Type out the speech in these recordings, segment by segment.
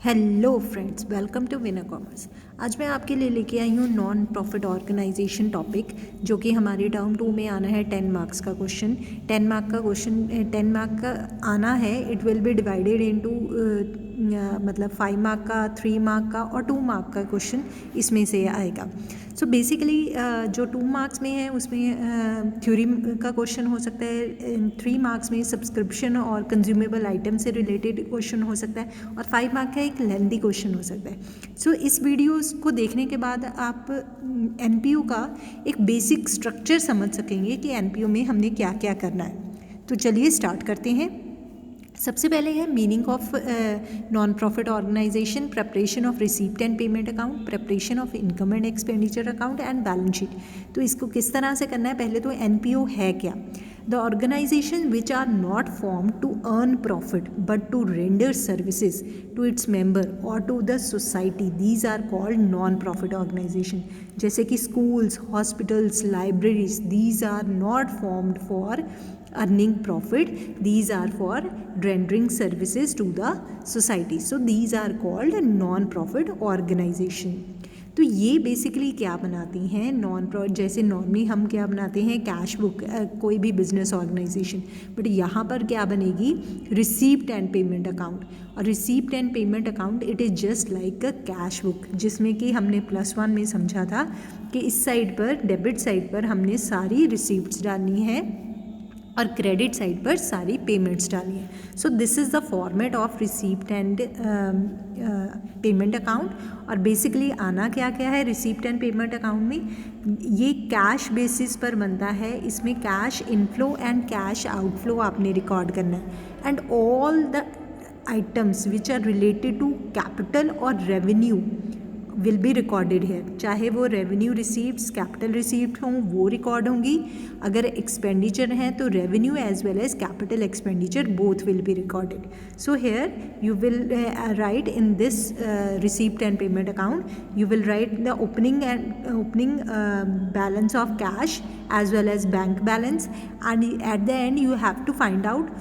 Hello friends, welcome to Winner Commerce. आज मैं आपके लिए लेके आई हूँ नॉन प्रॉफिट ऑर्गेनाइजेशन टॉपिक, जो कि हमारे टर्म 2 में आना है 10 मार्क्स का क्वेश्चन। 10 मार्क का आना है। It will B divided into मतलब 5 मार्क का, 3 मार्क का और 2 मार्क का क्वेश्चन इसमें से आएगा। सो बेसिकली जो 2 मार्क्स में है उसमें थ्योरी का क्वेश्चन हो सकता है। 3 मार्क्स में सब्सक्रिप्शन और कंज्यूमेबल आइटम से रिलेटेड क्वेश्चन हो सकता है और 5 मार्क का एक लेंथी क्वेश्चन हो सकता है। सो इस वीडियोस को देखने के बाद आप एनपीओ का एक बेसिक स्ट्रक्चर समझ सकेंगे कि एनपीओ में हमने क्या क्या करना है। तो चलिए स्टार्ट करते हैं। सबसे पहले है meaning of non profit organisation, preparation of receipt and payment account, preparation of income and expenditure account and balance sheet. तो इसको किस तरह से करना है, पहले तो एनपीओ है क्या। The organisation which are not form to earn profit but to render services to its member और to the society, these are called non profit organisation. जैसे कि schools, hospitals, libraries, these are not formed for earning profit, these are for rendering services to the society, so these are called non-profit organization। तो ये basically क्या बनाती हैं जैसे normally हम क्या बनाते हैं, कैश बुक, कोई भी बिजनेस ऑर्गेनाइजेशन, बट यहाँ पर क्या बनेगी, रिसीप्ट एंड पेमेंट अकाउंट। और receipt and payment account it is just like a cash book, जिसमें कि हमने +1 में समझा था कि इस साइड पर, डेबिट साइड पर हमने सारी रिसीप्ट्स डालनी है और क्रेडिट साइड पर सारी पेमेंट्स डाली है। सो this is the format of receipt and payment account. और बेसिकली आना क्या क्या है रिसीप्ट एंड पेमेंट अकाउंट में, ये कैश बेसिस पर बनता है। इसमें cash inflow and cash outflow आपने रिकॉर्ड करना है, and all the items which are related to capital और रेवेन्यू विल बी रिकॉर्डेड है। चाहे वो रेवेन्यू रिसीप्ट्स, कैपिटल रिसीप्ट हों, वो रिकॉर्ड होंगी। अगर एक्सपेंडिचर हैं तो revenue as well as capital expenditure both will be recorded. So here you will write in this receipt and payment account, you will write the opening balance of cash as well as bank balance, and at the end you have to find out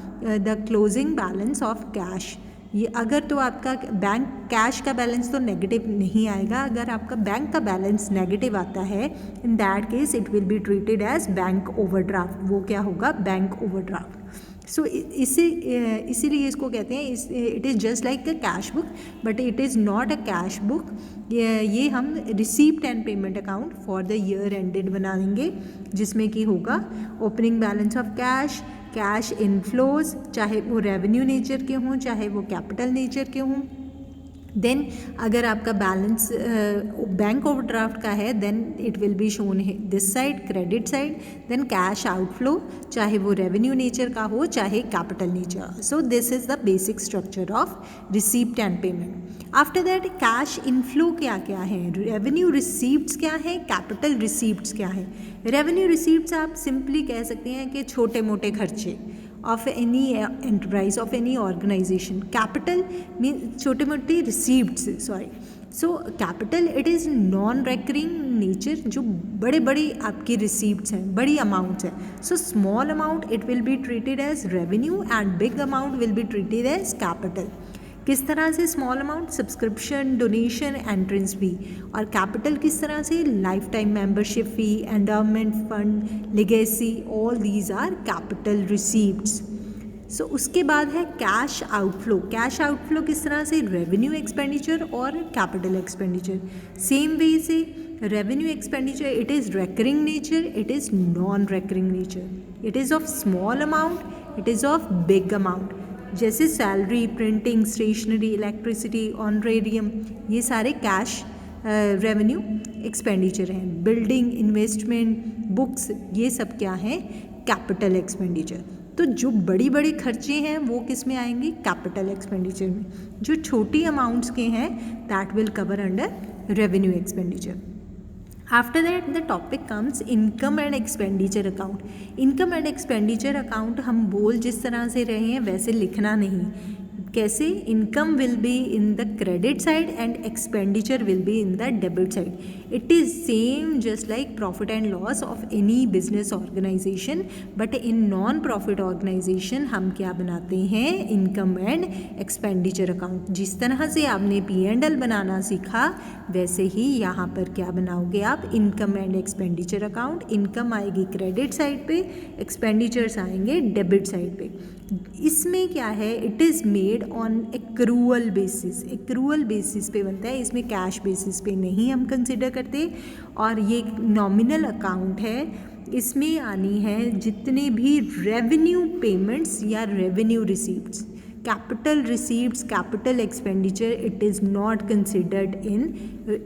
the closing balance of cash। ये अगर तो आपका bank cash का balance तो negative नहीं आएगा, अगर आपका बैंक का बैलेंस नेगेटिव आता है in that case it will be treated as bank overdraft. वो क्या होगा, बैंक ओवरड्राफ्ट। सो इसीलिए इसको कहते हैं, it is just like a cash book but it is not a cash book. ये हम receipt and payment account for the year ended बना देंगे, जिसमें कि होगा opening balance of cash, cash inflows, चाहे वो रेवेन्यू नेचर के हों चाहे वो कैपिटल नेचर के हों। देन अगर आपका बैलेंस बैंक ओवरड्राफ्ट का है then it will be shown this side, credit side. Then cash outflow, चाहे वो रेवेन्यू नेचर का हो चाहे capital nature. So this is the basic structure of receipt and payment. After that cash inflow क्या क्या है, रेवेन्यू रिसीप्ट्स क्या है, कैपिटल रिसीप्ट्स क्या है। रेवेन्यू रिसीप्ट्स आप सिंपली कह सकते हैं कि छोटे मोटे खर्चे of any enterprise, of any organisation. Capital mean छोटे मोटे receipts, sorry. So capital it is non recurring nature, जो बड़े बड़े आपकी रिसीप्ट्स हैं, बड़ी अमाउंट्स हैं। So small amount it will be treated as revenue and big amount will be treated as capital. किस तरह से small amount, subscription, donation, entrance fee. और कैपिटल किस तरह से, lifetime membership fee, endowment fund, legacy, all these are capital receipts. So उसके बाद है कैश आउटफ्लो। कैश आउटफ्लो किस तरह से, रेवेन्यू एक्सपेंडिचर और कैपिटल एक्सपेंडिचर। सेम वे से revenue expenditure it is recurring nature, it is non recurring nature, it is of small amount, it is of big amount. जैसे salary, printing, stationery, electricity, honorarium, ये सारे cash revenue expenditure हैं। Building, investment, books, ये सब क्या हैं, capital expenditure. तो जो बड़ी बड़ी खर्चे हैं वो किस में आएंगे, कैपिटल एक्सपेंडिचर में। जो छोटी अमाउंट्स के हैं that will cover under revenue expenditure. After that the topic comes income and expenditure account. Income and expenditure account हम बोल जिस तरह से रहे हैं वैसे लिखना नहीं। कैसे, income will be in the credit side and expenditure will be in the debit side. It is same just like profit and loss of any business organisation, but in non profit organisation हम क्या बनाते हैं, income and expenditure account. जिस तरह से आपने P&L बनाना सीखा वैसे ही यहाँ पर क्या बनाओगे आप, income and expenditure account. Income आएगी क्रेडिट साइड पे, एक्सपेंडिचर्स आएंगे डेबिट साइड पे। इसमें क्या है, it is made on accrual basis, accrual basis पे बनता है, इसमें कैश बेसिस पे नहीं हम कंसिडर करते। और ये नॉमिनल अकाउंट है, इसमें आनी है जितने भी रेवेन्यू पेमेंट्स या revenue receipts, capital receipts, capital expenditure, it is not considered in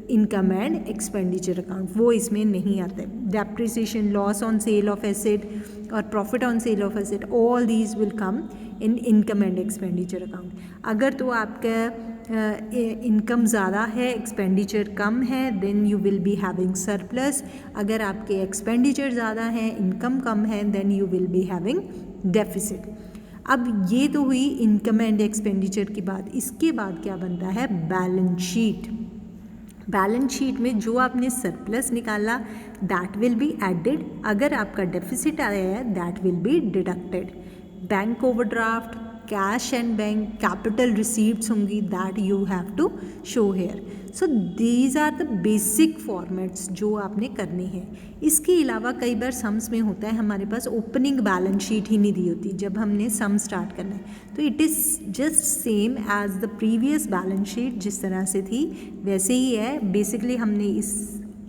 income and expenditure account, वो इसमें नहीं आता है। Depreciation, loss on sale of asset और profit on sale of asset, all these will come in income and expenditure account. अगर तो आपका income ज़्यादा है, एक्सपेंडिचर कम है, then you will be having surplus. अगर आपके एक्सपेंडिचर ज़्यादा हैं, इनकम कम है, then you will be having deficit. अब ये तो हुई इनकम एंड एक्सपेंडिचर की बात। इसके बाद क्या बनता है, बैलेंस शीट। बैलेंस शीट में जो आपने सरप्लस निकाला दैट विल बी एडेड, अगर आपका डेफिसिट आया है that will be deducted. Bank overdraft, cash and bank, capital receipts होंगी that you have to show here. So these are the basic formats जो आपने करने हैं। इसके अलावा कई बार सम्स में होता है हमारे पास ओपनिंग बैलेंस शीट ही नहीं दी होती जब हमने सम स्टार्ट करना है, तो it is just same as the previous balance sheet, जिस तरह से थी वैसे ही है। बेसिकली हमने इस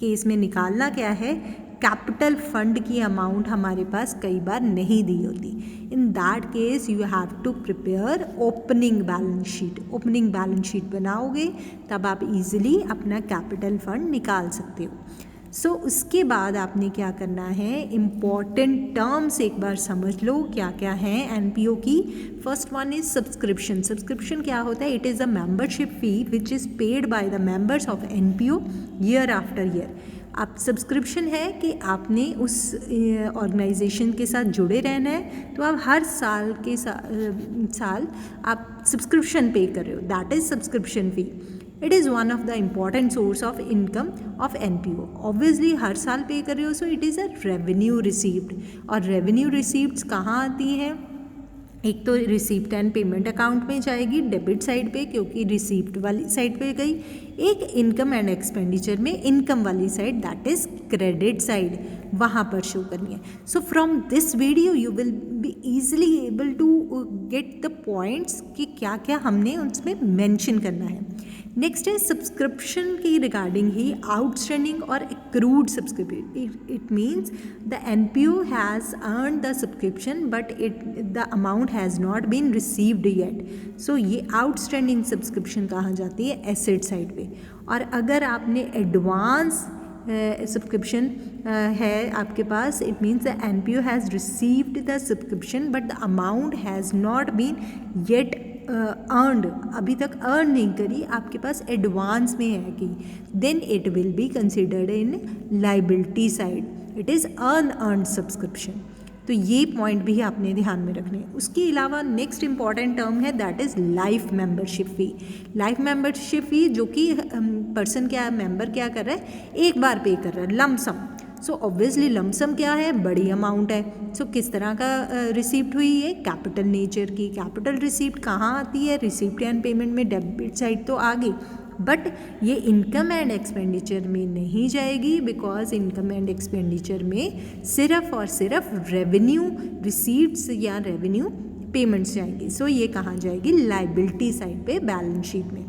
केस में निकालना क्या है, कैपिटल फंड की अमाउंट हमारे पास कई बार नहीं दी होती। In that case you have to prepare opening balance sheet. Opening balance sheet बनाओगे तब आप इजीली अपना कैपिटल फंड निकाल सकते हो। सो उसके बाद आपने क्या करना है, इम्पॉर्टेंट टर्म्स एक बार समझ लो क्या क्या हैं एनपीओ की। First one is subscription. Subscription क्या होता है, it is a membership fee which is paid by the members of NPO year after year. आप सब्सक्रिप्शन है कि आपने उस ऑर्गेनाइजेशन के साथ जुड़े रहना है, तो आप हर साल के साल आप सब्सक्रिप्शन पे कर रहे हो, that is subscription fee. It is one of the important source of income of NPO. Obviously हर साल पे कर रहे हो, so it is a revenue received. और रेवेन्यू रिसीप्ट्स कहाँ आती हैं, एक तो रिसीप्ट एंड पेमेंट अकाउंट में जाएगी डेबिट साइड पे, क्योंकि रिसीप्ट वाली साइड पे गई। एक इनकम एंड एक्सपेंडिचर में इनकम वाली side that is credit side, वहाँ पर शो करनी है। So from this video you will be easily able to get the points कि क्या क्या हमने उसमें मेंशन करना है। नेक्स्ट है सब्सक्रिप्शन की रिगार्डिंग ही आउटस्टैंडिंग और accrued subscription. It means the NPO has earn the subscription but the amount has not been received yet. So ये आउटस्टैंडिंग सब्सक्रिप्शन कहाँ जाती है, एसेट साइड पे। और अगर आपने एडवांस सब्सक्रिप्शन है आपके पास, it means the NPO has received the subscription but the amount has not been yet earned, अभी तक अर्न नहीं करी, आपके पास एडवांस में है कि, then it will be considered in liability side, it is earn subscription. तो ये पॉइंट भी आपने ध्यान में रखने हैं। उसके अलावा नेक्स्ट इंपॉर्टेंट टर्म है that is life membership fee. Life membership fee जो कि पर्सन क्या मेंबर क्या कर रहा है, एक बार पे कर रहा है, लमसम। सो ऑब्वियसली लमसम क्या है, बड़ी अमाउंट है। सो किस तरह का रिसीप्ट हुई है, कैपिटल नेचर की। कैपिटल रिसीप्ट कहाँ आती है, रिसीप्ट एंड पेमेंट में डेबिट साइड तो आ गई, बट ये इनकम एंड एक्सपेंडिचर में नहीं जाएगी, बिकॉज इनकम एंड एक्सपेंडिचर में सिर्फ और सिर्फ रेवेन्यू रिसीप्ट्स या रेवेन्यू पेमेंट्स जाएंगी। सो ये कहाँ जाएगी, लाइबिलिटी साइड पे बैलेंस शीट में।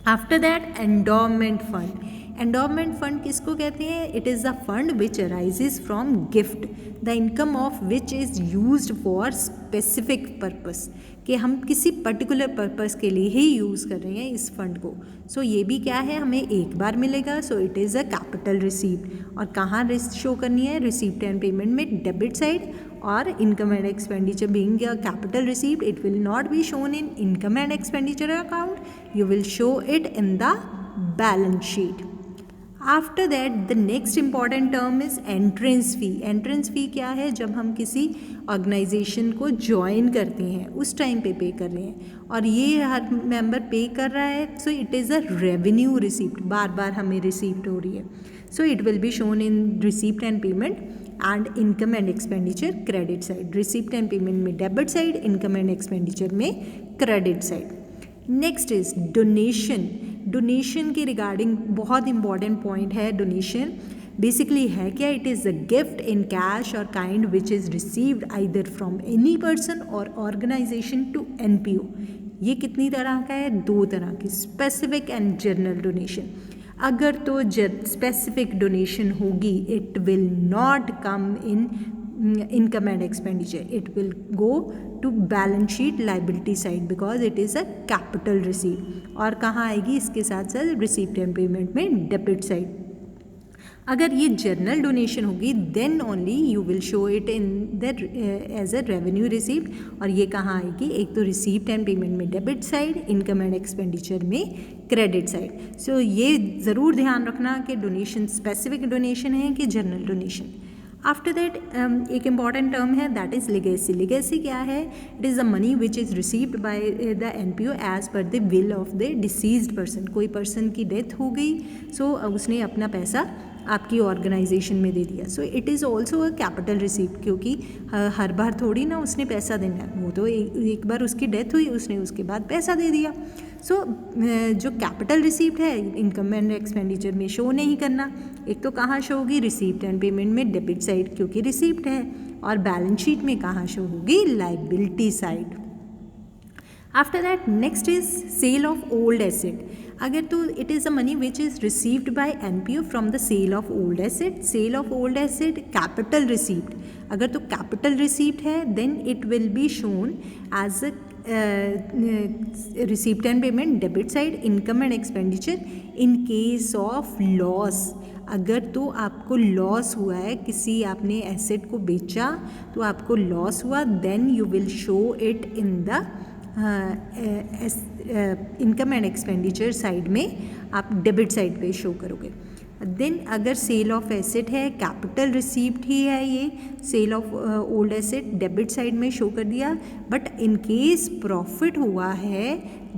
After that endowment fund. Endowment fund किसको कहते हैं, it is the fund which arises from gift the income of which is used for specific purpose, कि हम किसी पर्टिकुलर पर्पस के लिए ही यूज़ कर रहे हैं इस फंड को। सो ये भी क्या है, हमें एक बार मिलेगा। So it is a capital receipt. और कहाँ शो करनी है, रिसीप्ट एंड पेमेंट में डेबिट साइड, और income and expenditure being a capital receipt it will not be shown in income and expenditure account, you will show it in the balance sheet. After that the next important term is entrance fee. Entrance fee क्या है? जब हम किसी organisation को join करते हैं उस time पे कर रहे हैं, और ये हर मेंबर पे कर रहा है, so it is a revenue receipt, बार बार हमें रिसीप्ट हो रही है। So it will be shown in receipt and payment and income and expenditure credit side. Receipt and payment में debit side, income and expenditure में credit side. Next is donation. Donation के regarding बहुत important point है। Donation basically है क्या? It is a gift in cash or kind which is received either from any person और organisation to NPO। ये कितनी तरह का है? 2 तरह की, स्पेसिफिक एंड जनरल डोनेशन। अगर तो स्पेसिफिक डोनेशन होगी, it will not come in income and expenditure, it will go to balance sheet liability side because it is a capital receipt। और कहाँ आएगी? इसके साथ साथ receipt and payment में डेबिट साइड। अगर ये जनरल डोनेशन होगी then only you will show it in the as a revenue receipt. और ये कहाँ आएगी? एक तो रिसीप्ट एंड पेमेंट में debit side, income and expenditure में क्रेडिट साइड। सो ये ज़रूर ध्यान रखना कि डोनेशन स्पेसिफिक डोनेशन है कि जनरल डोनेशन। आफ्टर दैट एक इम्पॉर्टेंट टर्म है दैट इज़ लिगेसी। लिगेसी क्या है? It is the money which is received by the NPO as per the will of the deceased person. कोई person की death हो गई, सो उसने अपना पैसा आपकी ऑर्गेनाइजेशन में दे दिया। सो it is also a capital receipt, क्योंकि हर बार थोड़ी ना उसने पैसा देना है, वो तो एक बार उसकी डेथ हुई, उसने उसके बाद पैसा दे दिया। सो जो कैपिटल रिसीप्ट है इनकम एंड एक्सपेंडिचर में शो नहीं करना। एक तो कहाँ शो होगी? रिसीप्ट एंड पेमेंट में डेबिट साइड, क्योंकि रिसीप्ट है, और बैलेंस शीट में कहाँ शो होगी? Liability side. After that next is sale of old asset. अगर तो it is a money which is received by NPO from the sale of old asset. Sale of old asset capital receipt. अगर तो capital receipt है then it will be shown as a receipt and payment debit side, income and expenditure. In case of loss, अगर तो आपको loss हुआ है, किसी आपने एसेट को बेचा तो आपको लॉस हुआ, then you will show it in the income and expenditure side में, आप डेबिट साइड पे शो करोगे। देन अगर सेल ऑफ एसेट है, कैपिटल रिसीप्ट ही है, ये sale of old asset debit side में शो कर दिया। बट इन केस प्रॉफिट हुआ है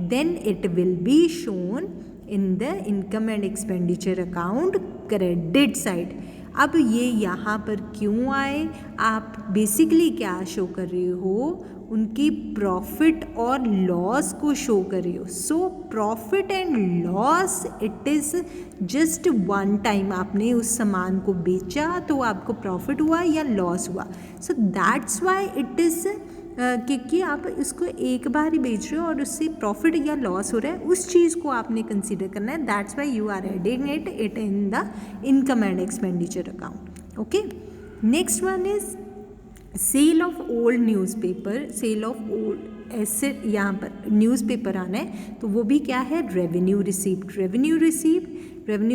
then it will be shown in the income and expenditure account credit side. अब ये यहाँ पर क्यों आए? आप बेसिकली क्या शो कर रहे हो? उनकी प्रॉफिट और लॉस को शो कर रही हो। So profit and loss it is just one time. आपने उस सामान को बेचा तो आपको प्रॉफिट हुआ या लॉस हुआ। So that's why it is क्योंकि आप इसको एक बार ही बेच रहे हो और उससे प्रॉफिट या लॉस हो रहा है, उस चीज़ को आपने कंसीडर करना है। That's why you are adding it in the income and expenditure account. Okay, next one is sale of old newspaper. Sale of old asset, यहाँ पर न्यूज़पेपर आना है तो वो भी क्या है? Revenue receipt. Revenue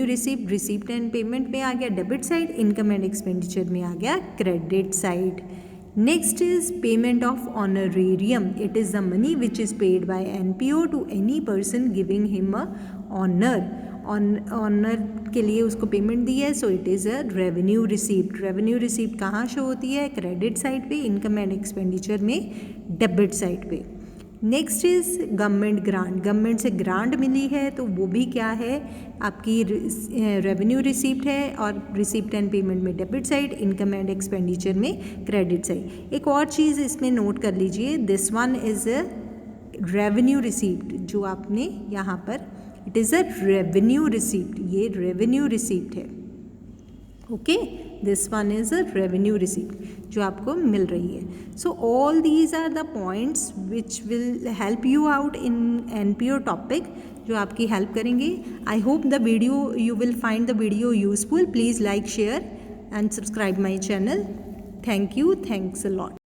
receipt receipt and payment में आ गया debit side, income and expenditure में आ गया credit side. Next is payment of honorarium. It is the money which is paid by NPO to any person giving him a honour. Honour के लिए उसको payment दी है, so it is a revenue receipt. Revenue receipt कहाँ show होती है? Credit side पे, income and expenditure में डेबिट साइड पे। Next is government grant. Government से ग्रांट मिली है तो वो भी क्या है? आपकी रेवेन्यू रिसीप्ट है, और रिसीप्ट एंड पेमेंट में debit side, income and expenditure में क्रेडिट साइड। एक और चीज़ इसमें नोट कर लीजिए, this one is a revenue receipt. जो आपने यहाँ पर it is a revenue receipt, ये रेवेन्यू रिसीप्ट है। Okay, this one is a revenue receipt जो आपको मिल रही है। So all these are the points which will help you out in NPO topic, जो आपकी हेल्प करेंगे। I hope the video you will find the video useful. Please like, share and subscribe my channel. Thank you, thanks a lot.